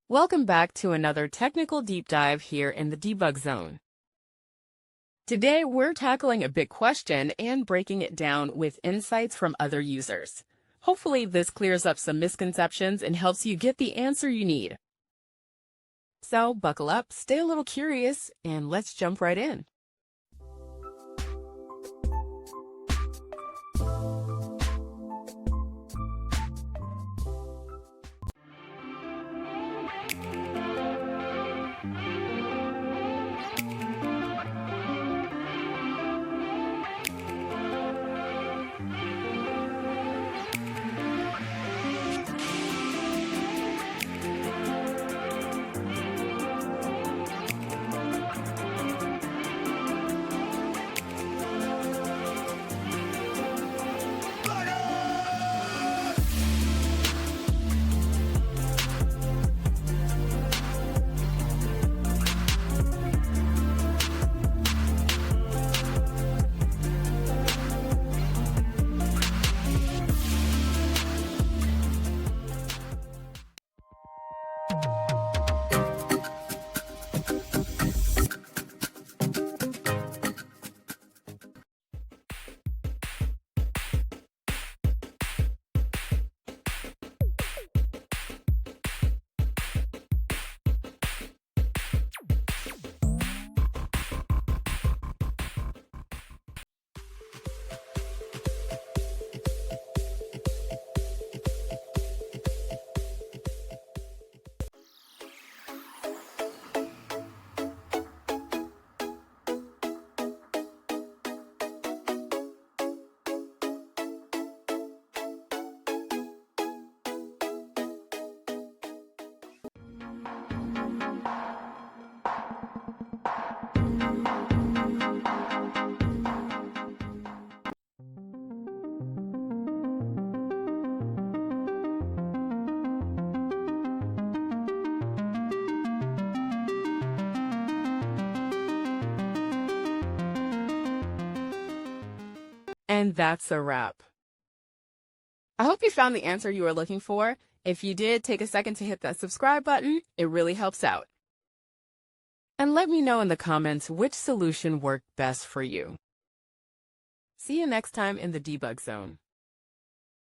Welcome back to another technical deep dive here in the debug zone. Today, we're tackling a big question and breaking it down with insights from other users. Hopefully, this clears up some misconceptions and helps you get the answer you need. So, buckle up, stay a little curious, and let's jump right in. And that's a wrap. I hope you found the answer you were looking for. If you did, take a second to hit that subscribe button. It really helps out. And let me know in the comments which solution worked best for you. See you next time in the debug zone.